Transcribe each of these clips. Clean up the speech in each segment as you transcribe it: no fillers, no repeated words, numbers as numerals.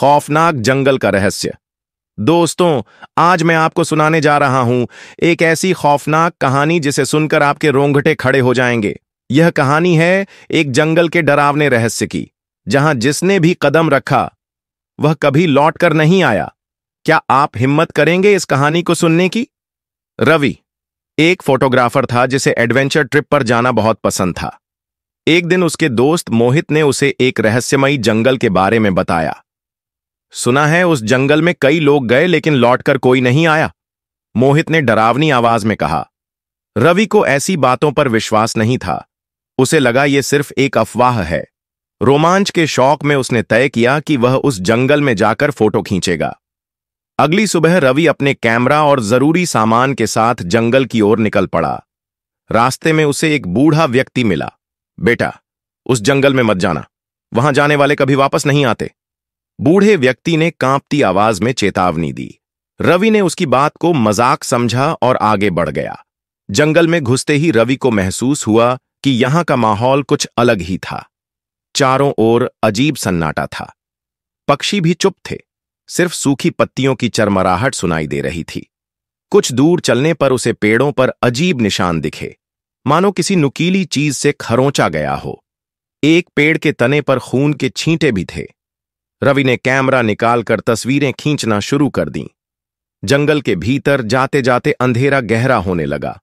खौफनाक जंगल का रहस्य। दोस्तों, आज मैं आपको सुनाने जा रहा हूं एक ऐसी खौफनाक कहानी जिसे सुनकर आपके रोंगटे खड़े हो जाएंगे। यह कहानी है एक जंगल के डरावने रहस्य की, जहां जिसने भी कदम रखा वह कभी लौट कर नहीं आया। क्या आप हिम्मत करेंगे इस कहानी को सुनने की? रवि एक फोटोग्राफर था जिसे एडवेंचर ट्रिप पर जाना बहुत पसंद था। एक दिन उसके दोस्त मोहित ने उसे एक रहस्यमयी जंगल के बारे में बताया। सुना है उस जंगल में कई लोग गए लेकिन लौटकर कोई नहीं आया, मोहित ने डरावनी आवाज में कहा। रवि को ऐसी बातों पर विश्वास नहीं था। उसे लगा यह सिर्फ एक अफवाह है। रोमांच के शौक में उसने तय किया कि वह उस जंगल में जाकर फोटो खींचेगा। अगली सुबह रवि अपने कैमरा और जरूरी सामान के साथ जंगल की ओर निकल पड़ा। रास्ते में उसे एक बूढ़ा व्यक्ति मिला। बेटा, उस जंगल में मत जाना, वहां जाने वाले कभी वापस नहीं आते, बूढ़े व्यक्ति ने कांपती आवाज में चेतावनी दी। रवि ने उसकी बात को मजाक समझा और आगे बढ़ गया। जंगल में घुसते ही रवि को महसूस हुआ कि यहां का माहौल कुछ अलग ही था। चारों ओर अजीब सन्नाटा था। पक्षी भी चुप थे, सिर्फ सूखी पत्तियों की चरमराहट सुनाई दे रही थी। कुछ दूर चलने पर उसे पेड़ों पर अजीब निशान दिखे, मानो किसी नुकीली चीज से खरोंचा गया हो। एक पेड़ के तने पर खून के छींटे भी थे। रवि ने कैमरा निकालकर तस्वीरें खींचना शुरू कर दीं। जंगल के भीतर जाते जाते अंधेरा गहरा होने लगा।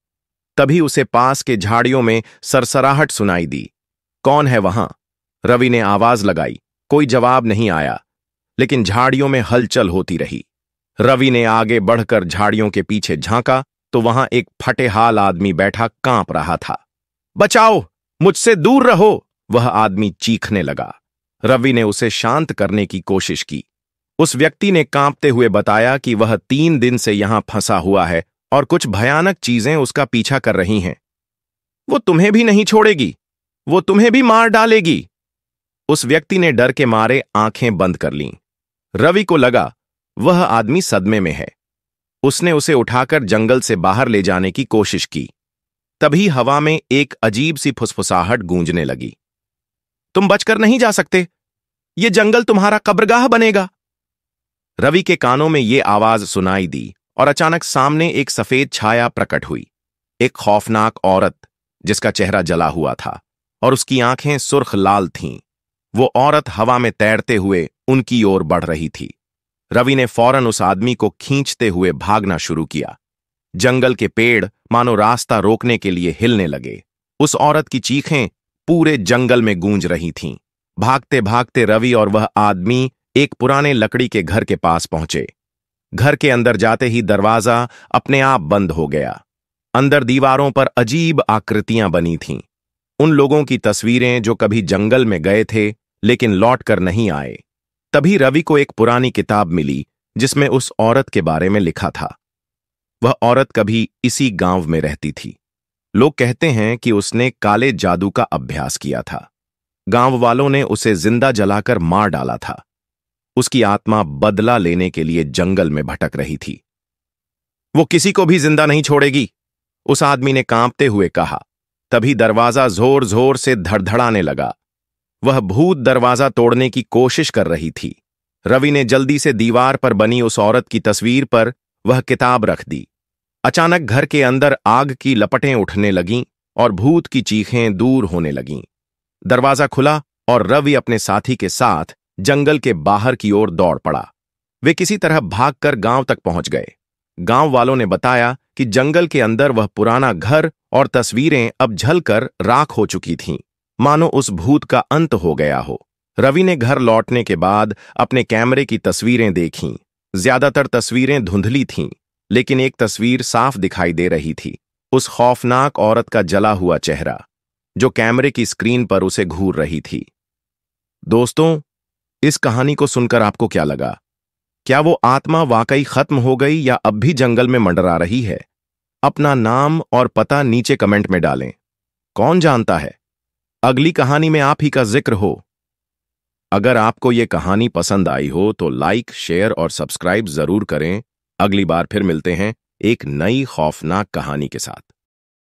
तभी उसे पास के झाड़ियों में सरसराहट सुनाई दी। कौन है वहां? रवि ने आवाज लगाई। कोई जवाब नहीं आया, लेकिन झाड़ियों में हलचल होती रही। रवि ने आगे बढ़कर झाड़ियों के पीछे झांका तो वहां एक फटेहाल आदमी बैठा कांप रहा था। बचाओ, मुझसे दूर रहो, वह आदमी चीखने लगा। रवि ने उसे शांत करने की कोशिश की। उस व्यक्ति ने कांपते हुए बताया कि वह 3 दिन से यहां फंसा हुआ है और कुछ भयानक चीजें उसका पीछा कर रही हैं। वो तुम्हें भी नहीं छोड़ेगी, वो तुम्हें भी मार डालेगी। उस व्यक्ति ने डर के मारे आंखें बंद कर लीं। रवि को लगा वह आदमी सदमे में है। उसने उसे उठाकर जंगल से बाहर ले जाने की कोशिश की। तभी हवा में एक अजीब सी फुसफुसाहट गूंजने लगी। तुम बचकर नहीं जा सकते, ये जंगल तुम्हारा कब्रगाह बनेगा। रवि के कानों में ये आवाज सुनाई दी और अचानक सामने एक सफेद छाया प्रकट हुई। एक खौफनाक औरत जिसका चेहरा जला हुआ था और उसकी आंखें सुर्ख लाल थीं। वो औरत हवा में तैरते हुए उनकी ओर बढ़ रही थी। रवि ने फौरन उस आदमी को खींचते हुए भागना शुरू किया। जंगल के पेड़ मानो रास्ता रोकने के लिए हिलने लगे। उस औरत की चीखें पूरे जंगल में गूंज रही थीं। भागते भागते रवि और वह आदमी एक पुराने लकड़ी के घर के पास पहुंचे। घर के अंदर जाते ही दरवाजा अपने आप बंद हो गया। अंदर दीवारों पर अजीब आकृतियां बनी थीं। उन लोगों की तस्वीरें जो कभी जंगल में गए थे लेकिन लौट कर नहीं आए। तभी रवि को एक पुरानी किताब मिली जिसमें उस औरत के बारे में लिखा था। वह औरत कभी इसी गांव में रहती थी। लोग कहते हैं कि उसने काले जादू का अभ्यास किया था। गांव वालों ने उसे जिंदा जलाकर मार डाला था। उसकी आत्मा बदला लेने के लिए जंगल में भटक रही थी। वो किसी को भी जिंदा नहीं छोड़ेगी, उस आदमी ने कांपते हुए कहा। तभी दरवाजा जोर जोर से धड़धड़ाने लगा। वह भूत दरवाजा तोड़ने की कोशिश कर रही थी। रवि ने जल्दी से दीवार पर बनी उस औरत की तस्वीर पर वह किताब रख दी। अचानक घर के अंदर आग की लपटें उठने लगीं और भूत की चीखें दूर होने लगीं। दरवाजा खुला और रवि अपने साथी के साथ जंगल के बाहर की ओर दौड़ पड़ा। वे किसी तरह भागकर गांव तक पहुंच गए। गांव वालों ने बताया कि जंगल के अंदर वह पुराना घर और तस्वीरें अब जलकर राख हो चुकी थीं, मानो उस भूत का अंत हो गया हो। रवि ने घर लौटने के बाद अपने कैमरे की तस्वीरें देखीं। ज्यादातर तस्वीरें धुंधली थीं, लेकिन एक तस्वीर साफ दिखाई दे रही थी। उस खौफनाक औरत का जला हुआ चेहरा जो कैमरे की स्क्रीन पर उसे घूर रही थी। दोस्तों, इस कहानी को सुनकर आपको क्या लगा? क्या वो आत्मा वाकई खत्म हो गई या अब भी जंगल में मंडरा रही है? अपना नाम और पता नीचे कमेंट में डालें। कौन जानता है, अगली कहानी में आप ही का जिक्र हो। अगर आपको ये कहानी पसंद आई हो तो लाइक, शेयर और सब्सक्राइब जरूर करें। अगली बार फिर मिलते हैं एक नई खौफनाक कहानी के साथ।